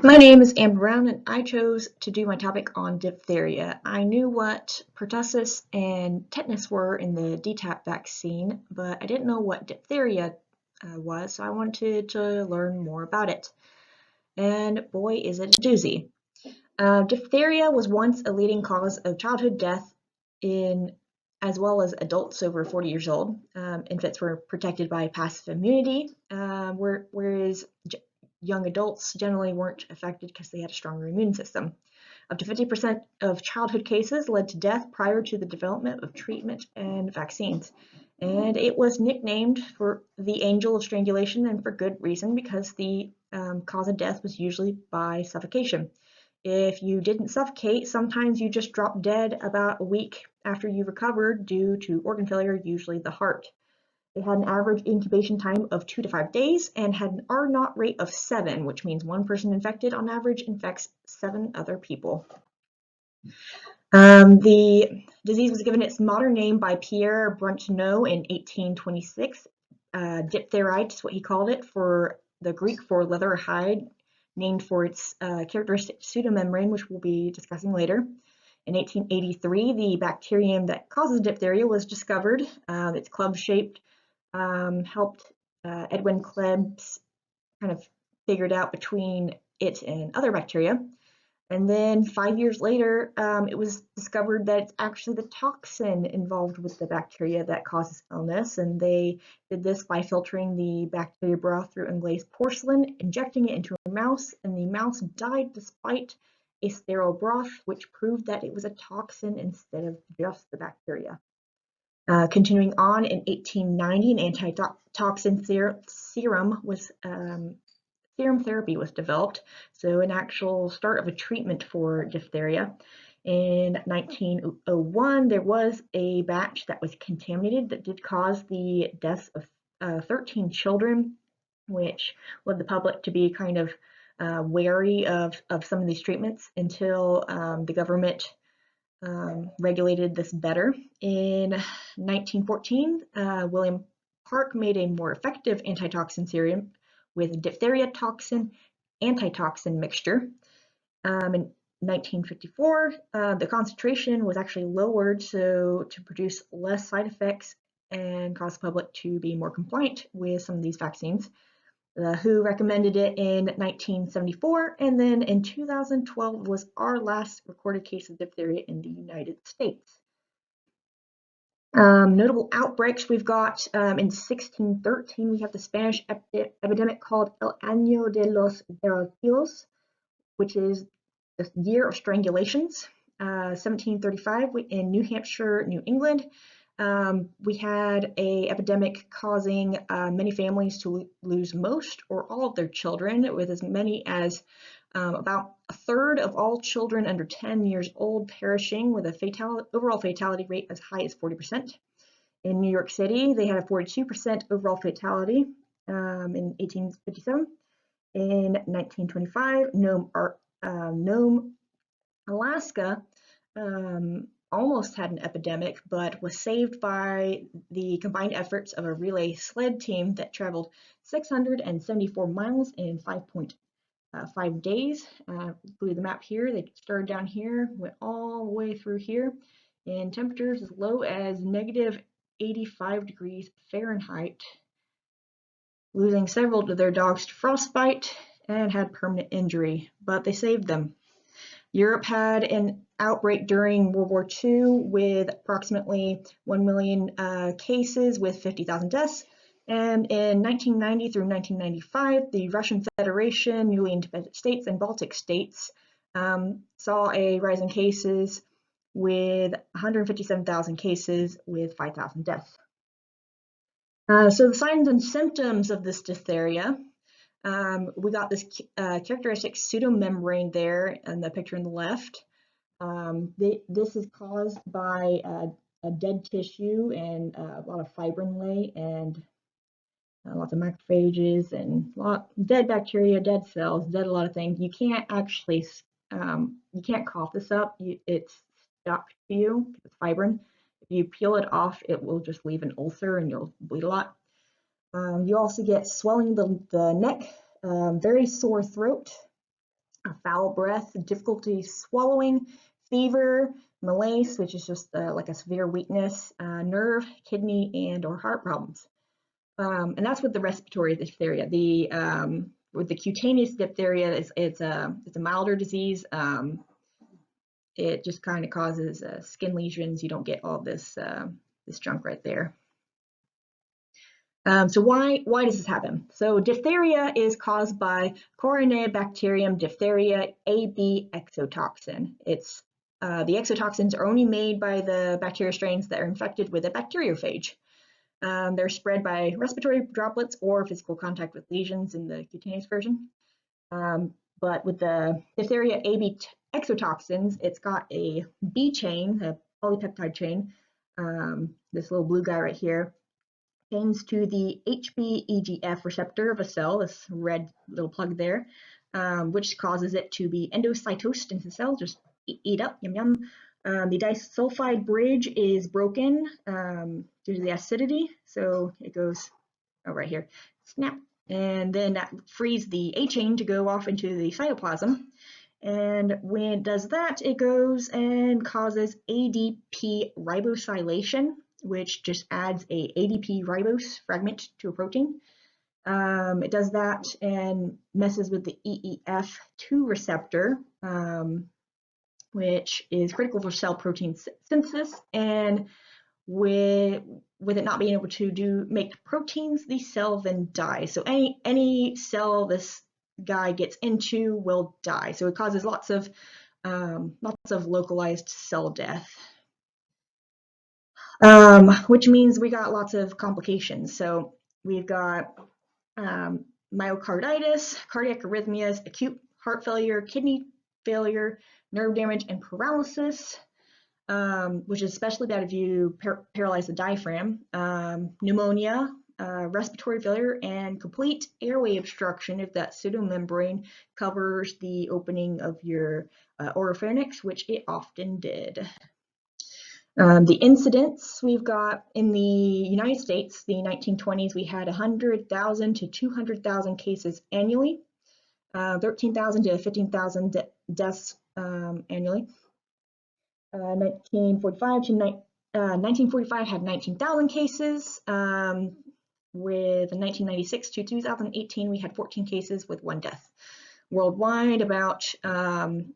My name is Amber Brown, and I chose to do my topic on diphtheria. I knew what pertussis and tetanus were in the DTaP vaccine, but I didn't know what diphtheria was, so I wanted to learn more about it. And boy, is it a doozy. Diphtheria was once a leading cause of childhood death in as well as adults over 40 years old. Infants were protected by passive immunity, whereas young adults generally weren't affected because they had a stronger immune system. Up to 50% of childhood cases led to death prior to the development of treatment and vaccines. And it was nicknamed for the angel of strangulation, and for good reason, because the cause of death was usually by suffocation. If you didn't suffocate, sometimes you just dropped dead about a week after you recovered due to organ failure, usually the heart. It had an average incubation time of 2 to 5 days and had an R0 rate of 7, which means one person infected on average infects 7 other people. The disease was given its modern name by Pierre Bruntonneau in 1826. Diphtherites is what he called it, for the Greek for leather or hide, named for its characteristic pseudomembrane, which we'll be discussing later. In 1883, the bacterium that causes diphtheria was discovered. It's club-shaped, helped Edwin Klebs kind of figured out between it and other bacteria. And then 5 years later, it was discovered that it's actually the toxin involved with the bacteria that causes illness. And they did this by filtering the bacteria broth through unglazed porcelain, injecting it into a mouse, and the mouse died despite a sterile broth, which proved that it was a toxin instead of just the bacteria. Continuing on, in 1890, an antitoxin serum therapy was developed, so an actual start of a treatment for diphtheria. In 1901, there was a batch that was contaminated that did cause the deaths of 13 children, which led the public to be kind of wary of some of these treatments until the government regulated this better. In 1914, William Park made a more effective antitoxin serum with diphtheria toxin antitoxin mixture. In 1954, the concentration was actually lowered so to produce less side effects and cause the public to be more compliant with some of these vaccines. The WHO recommended it in 1974, and then in 2012 was our last recorded case of diphtheria in the United States. Notable outbreaks we've got in 1613, we have the Spanish epidemic called El Año de los Garrotillos, which is the year of strangulations. 1735 in New Hampshire, New England. We had an epidemic causing many families to lose most or all of their children, with as many as about a third of all children under 10 years old perishing, with a overall fatality rate as high as 40%. In New York City, they had a 42% overall fatality in 1857. In 1925, Nome, Alaska, almost had an epidemic, but was saved by the combined efforts of a relay sled team that traveled 674 miles in 5.5 days. Blew the map here. They started down here, went all the way through here, in temperatures as low as negative 85 degrees Fahrenheit, losing several of their dogs to frostbite and had permanent injury, but they saved them. Europe had an outbreak during World War II with approximately 1 million cases with 50,000 deaths. And in 1990 through 1995, the Russian Federation, newly independent states, and Baltic states saw a rise in cases with 157,000 cases with 5,000 deaths. So the signs and symptoms of this diphtheria. We got this characteristic pseudomembrane there in the picture on the left. This is caused by a dead tissue and a lot of fibrin layer and lots of macrophages and dead bacteria, dead cells, dead a lot of things. You can't actually, you can't cough this up. It's stuck to you. It's fibrin. If you peel it off, it will just leave an ulcer and you'll bleed a lot. You also get swelling of the neck, very sore throat, foul breath, difficulty swallowing, fever, malaise, which is just like a severe weakness, nerve, kidney, and or heart problems. And that's with the respiratory diphtheria. With the cutaneous diphtheria, it's a milder disease. It just kind of causes skin lesions. You don't get all this this junk right there. So why does this happen? So diphtheria is caused by Corynebacterium diphtheria AB exotoxin. It's the exotoxins are only made by the bacteria strains that are infected with a bacteriophage. They're spread by respiratory droplets or physical contact with lesions in the cutaneous version. But with the diphtheria AB exotoxins, it's got a B chain, a polypeptide chain, this little blue guy right here, binds to the HBEGF receptor of a cell, this red little plug there, which causes it to be endocytosed into the cell, just eat up, yum yum. The disulfide bridge is broken due to the acidity, so it goes right here, snap, and then that frees the A chain to go off into the cytoplasm. And when it does that, it goes and causes ADP ribosylation, which just adds a ADP ribose fragment to a protein. It does that and messes with the EEF2 receptor, which is critical for cell protein synthesis. And with it not being able to make proteins, the cell then dies. So any cell this guy gets into will die. So it causes lots of localized cell death, which means we got lots of complications. So we've got myocarditis, cardiac arrhythmias, acute heart failure, kidney failure, nerve damage, and paralysis, which is especially bad if you paralyze the diaphragm, pneumonia, respiratory failure, and complete airway obstruction if that pseudomembrane covers the opening of your oropharynx, which it often did. The incidence we've got in the United States, the 1920s, we had 100,000 to 200,000 cases annually, 13,000 to 15,000 deaths annually. 1945 had 19,000 cases. With 1996 to 2018, we had 14 cases with 1 death. Worldwide, about in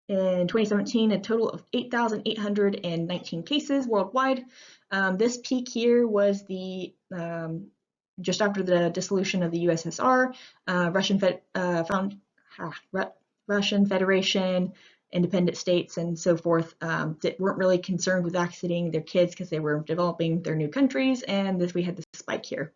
2017, a total of 8,819 cases worldwide. This peak here was the just after the dissolution of the USSR, Russian Federation, independent states, and so forth that weren't really concerned with vaccinating their kids because they were developing their new countries, and we had this spike here.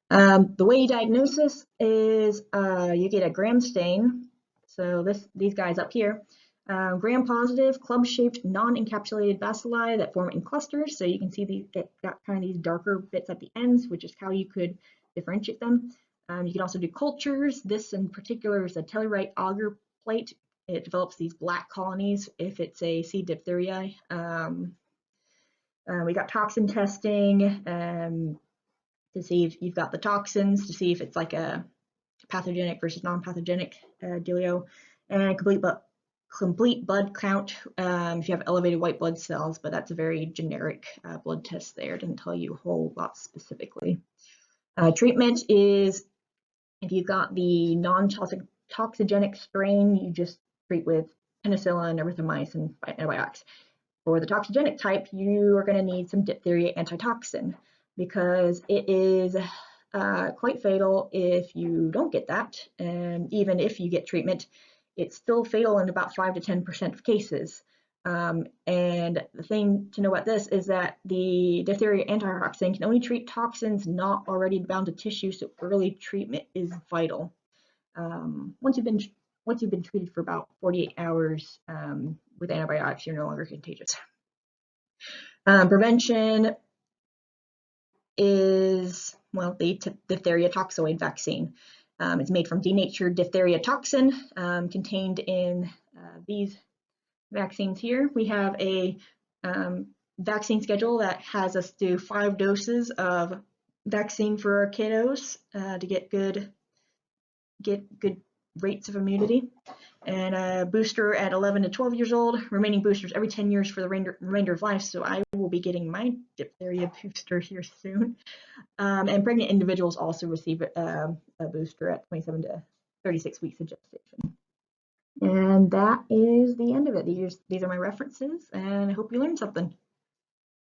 The way you diagnose this is you get a gram stain. So these guys up here, gram-positive, club-shaped, non-encapsulated bacilli that form in clusters. So you can see these got kind of these darker bits at the ends, which is how you could differentiate them. You can also do cultures. This in particular is a tellurite agar plate. It develops these black colonies if it's a C. diphtheria. We got toxin testing to see if you've got the toxins, to see if it's like a pathogenic versus non-pathogenic dealio, and complete blood count if you have elevated white blood cells, but that's a very generic blood test there. It doesn't tell you a whole lot specifically. Treatment is if you've got the non-toxigenic strain, you just treat with penicillin, erythromycin, antibiotics. For the toxigenic type, you are going to need some diphtheria antitoxin because it is quite fatal if you don't get that. And even if you get treatment, it's still fatal in about 5 to 10% of cases. And the thing to know about this is that the diphtheria antitoxin can only treat toxins not already bound to tissue, so early treatment is vital. Once you've been treated for about 48 hours with antibiotics, you're no longer contagious. Prevention is, well, the diphtheria toxoid vaccine. It's made from denatured diphtheria toxin contained in these vaccines here. We have a vaccine schedule that has us do 5 doses of vaccine for our kiddos to get good rates of immunity. And a booster at 11 to 12 years old, remaining boosters every 10 years for the remainder of life. So I will be getting my diphtheria booster here soon. And pregnant individuals also receive a booster at 27 to 36 weeks of gestation. And that is the end of it. These are my references, and I hope you learned something.